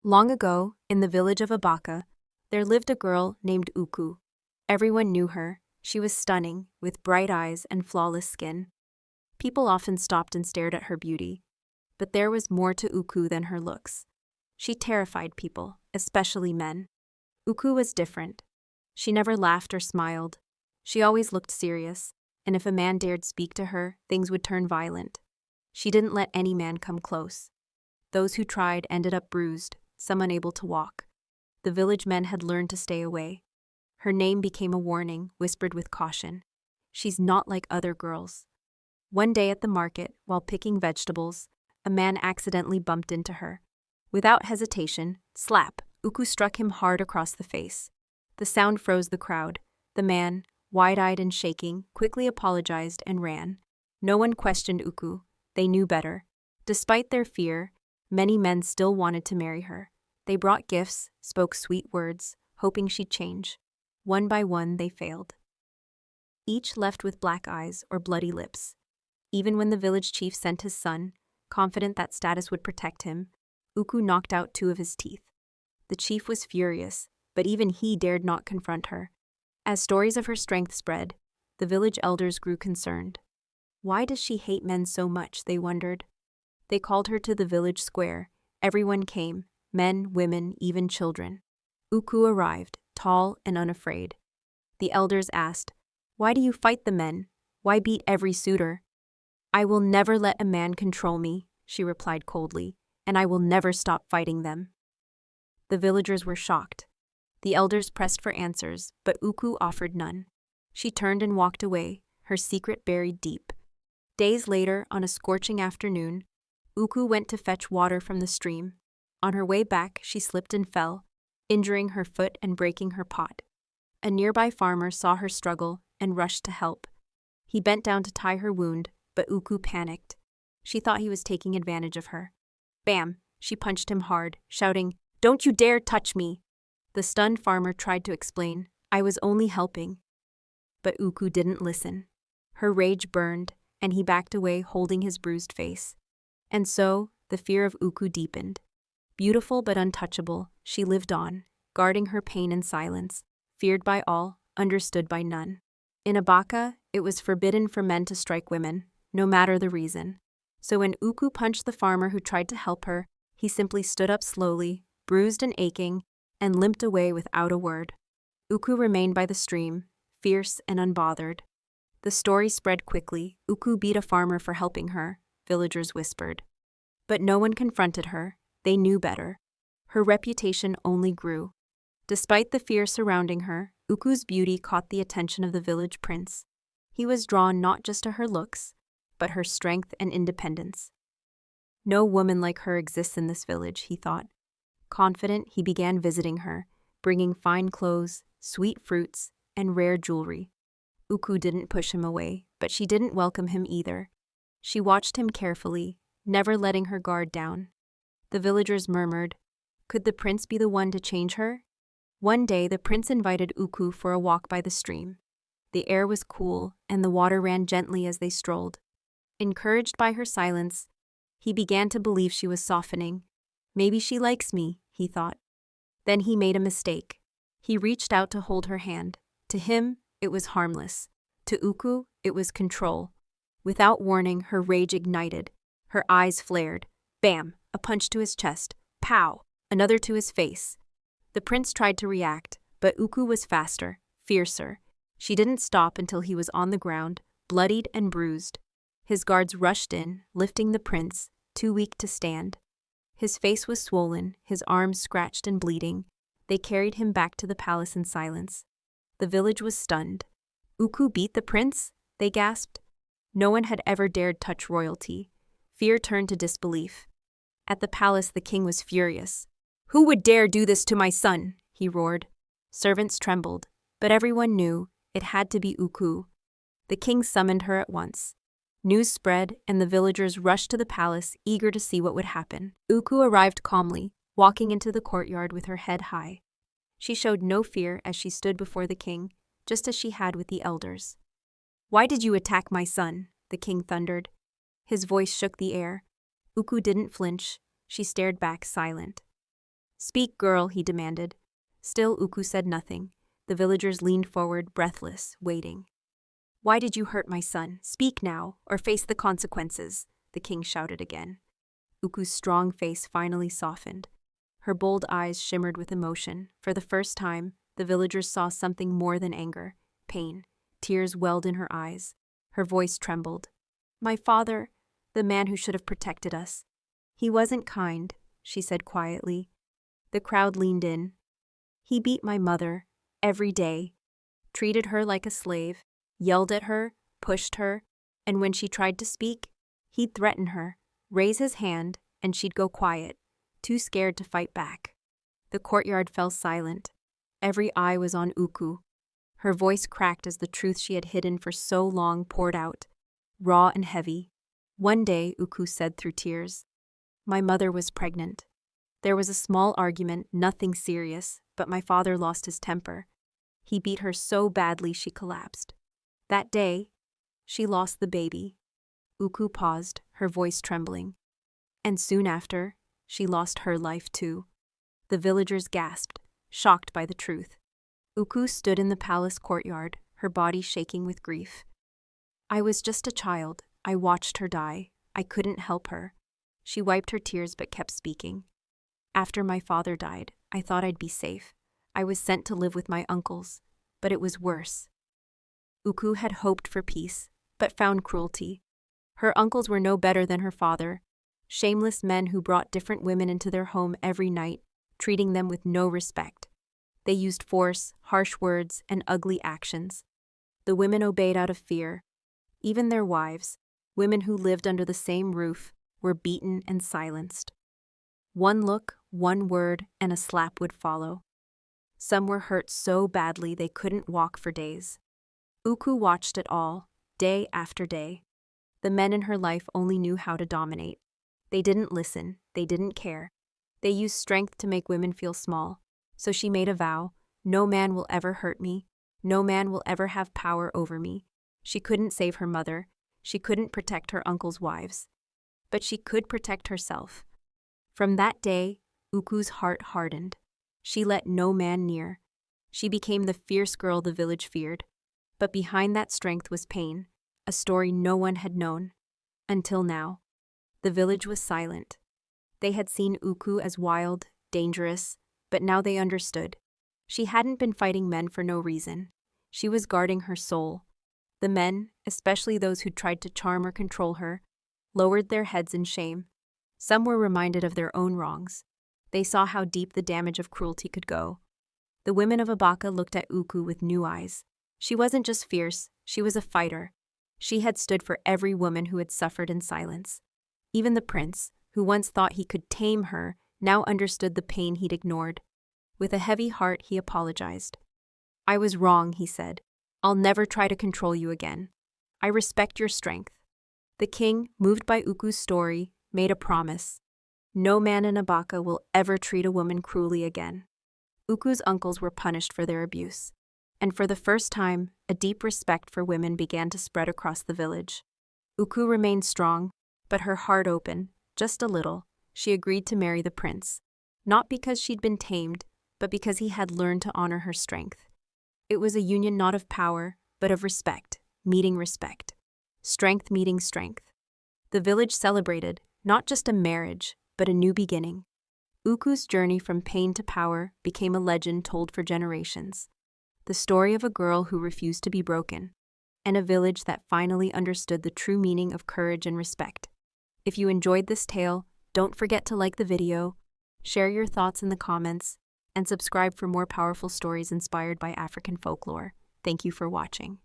Long ago, in the village of Abaka, there lived a girl named Uku. Everyone knew her. She was stunning, with bright eyes and flawless skin. People often stopped and stared at her beauty. But there was more to Uku than her looks. She terrified people, especially men. Uku was different. She never laughed or smiled. She always looked serious, and if a man dared speak to her, things would turn violent. She didn't let any man come close. Those who tried ended up bruised, some unable to walk. The village men had learned to stay away. Her name became a warning, whispered with caution. She's not like other girls. One day at the market, while picking vegetables, a man accidentally bumped into her. Without hesitation, slap, Uku struck him hard across the face. The sound froze the crowd. The man, wide-eyed and shaking, quickly apologized and ran. No one questioned Uku. They knew better. Despite their fear, many men still wanted to marry her. They brought gifts, spoke sweet words, hoping she'd change. One by one, they failed. Each left with black eyes or bloody lips. Even when the village chief sent his son, confident that status would protect him, Uku knocked out 2 of his teeth. The chief was furious, but even he dared not confront her. As stories of her strength spread, the village elders grew concerned. Why does she hate men so much, they wondered. They called her to the village square. Everyone came, men, women, even children. Uku arrived, tall and unafraid. The elders asked, "Why do you fight the men? Why beat every suitor?" "I will never let a man control me," she replied coldly, "and I will never stop fighting them." The villagers were shocked. The elders pressed for answers, but Uku offered none. She turned and walked away, her secret buried deep. Days later, on a scorching afternoon, Uku went to fetch water from the stream. On her way back, she slipped and fell, injuring her foot and breaking her pot. A nearby farmer saw her struggle and rushed to help. He bent down to tie her wound, but Uku panicked. She thought he was taking advantage of her. Bam! She punched him hard, shouting, "Don't you dare touch me!" The stunned farmer tried to explain, "I was only helping." But Uku didn't listen. Her rage burned, and he backed away holding his bruised face. And so, the fear of Uku deepened. Beautiful but untouchable, she lived on, guarding her pain in silence, feared by all, understood by none. In Abaka, it was forbidden for men to strike women, no matter the reason. So when Uku punched the farmer who tried to help her, he simply stood up slowly, bruised and aching, and limped away without a word. Uku remained by the stream, fierce and unbothered. The story spread quickly. Uku beat a farmer for helping her, villagers whispered. But no one confronted her. They knew better. Her reputation only grew. Despite the fear surrounding her, Uku's beauty caught the attention of the village prince. He was drawn not just to her looks, but her strength and independence. No woman like her exists in this village, he thought. Confident, he began visiting her, bringing fine clothes, sweet fruits, and rare jewelry. Uku didn't push him away, but she didn't welcome him either. She watched him carefully, never letting her guard down. The villagers murmured, could the prince be the one to change her? One day, the prince invited Uku for a walk by the stream. The air was cool, and the water ran gently as they strolled. Encouraged by her silence, he began to believe she was softening. Maybe she likes me, he thought. Then he made a mistake. He reached out to hold her hand. To him, it was harmless. To Uku, it was control. Without warning, her rage ignited. Her eyes flared. Bam! A punch to his chest. Pow! Another to his face. The prince tried to react, but Uku was faster, fiercer. She didn't stop until he was on the ground, bloodied and bruised. His guards rushed in, lifting the prince, too weak to stand. His face was swollen, his arms scratched and bleeding. They carried him back to the palace in silence. The village was stunned. Uku beat the prince? They gasped. No one had ever dared touch royalty. Fear turned to disbelief. At the palace, the king was furious. Who would dare do this to my son? He roared. Servants trembled, but everyone knew it had to be Uku. The king summoned her at once. News spread, and the villagers rushed to the palace, eager to see what would happen. Uku arrived calmly, walking into the courtyard with her head high. She showed no fear as she stood before the king, just as she had with the elders. Why did you attack my son? The king thundered. His voice shook the air. Uku didn't flinch. She stared back, silent. "Speak, girl," he demanded. Still, Uku said nothing. The villagers leaned forward, breathless, waiting. "Why did you hurt my son? Speak now, or face the consequences," the king shouted again. Uku's strong face finally softened. Her bold eyes shimmered with emotion. For the first time, the villagers saw something more than anger, pain. Tears welled in her eyes. Her voice trembled. "My father, the man who should have protected us. He wasn't kind," she said quietly. The crowd leaned in. "He beat my mother, every day, treated her like a slave, yelled at her, pushed her, and when she tried to speak, he'd threaten her, raise his hand, and she'd go quiet, too scared to fight back." The courtyard fell silent. Every eye was on Uku. Her voice cracked as the truth she had hidden for so long poured out, raw and heavy. One day, Uku said through tears, "My mother was pregnant. There was a small argument, nothing serious, but my father lost his temper. He beat her so badly she collapsed. That day, she lost the baby." Uku paused, her voice trembling. "And soon after, she lost her life too." The villagers gasped, shocked by the truth. Uku stood in the palace courtyard, her body shaking with grief. "I was just a child. I watched her die. I couldn't help her." She wiped her tears but kept speaking. "After my father died, I thought I'd be safe. I was sent to live with my uncles, but it was worse." Uku had hoped for peace, but found cruelty. Her uncles were no better than her father, shameless men who brought different women into their home every night, treating them with no respect. They used force, harsh words, and ugly actions. The women obeyed out of fear. Even their wives, women who lived under the same roof, were beaten and silenced. One look, one word, and a slap would follow. Some were hurt so badly they couldn't walk for days. Uku watched it all, day after day. The men in her life only knew how to dominate. They didn't listen, they didn't care. They used strength to make women feel small. So she made a vow, "No man will ever hurt me. No man will ever have power over me." She couldn't save her mother. She couldn't protect her uncle's wives. But she could protect herself. From that day, Uku's heart hardened. She let no man near. She became the fierce girl the village feared. But behind that strength was pain, a story no one had known. Until now. The village was silent. They had seen Uku as wild, dangerous, but now they understood. She hadn't been fighting men for no reason. She was guarding her soul. The men, especially those who tried to charm or control her, lowered their heads in shame. Some were reminded of their own wrongs. They saw how deep the damage of cruelty could go. The women of Abaka looked at Uku with new eyes. She wasn't just fierce, she was a fighter. She had stood for every woman who had suffered in silence. Even the prince, who once thought he could tame her, now understood the pain he'd ignored. With a heavy heart, he apologized. "I was wrong," he said. "I'll never try to control you again. I respect your strength." The king, moved by Uku's story, made a promise. No man in Abaka will ever treat a woman cruelly again. Uku's uncles were punished for their abuse. And for the first time, a deep respect for women began to spread across the village. Uku remained strong, but her heart open, just a little. She agreed to marry the prince, not because she'd been tamed, but because he had learned to honor her strength. It was a union not of power, but of respect, meeting respect. Strength meeting strength. The village celebrated, not just a marriage, but a new beginning. Uku's journey from pain to power became a legend told for generations. The story of a girl who refused to be broken, and a village that finally understood the true meaning of courage and respect. If you enjoyed this tale, don't forget to like the video, share your thoughts in the comments, and subscribe for more powerful stories inspired by African folklore. Thank you for watching.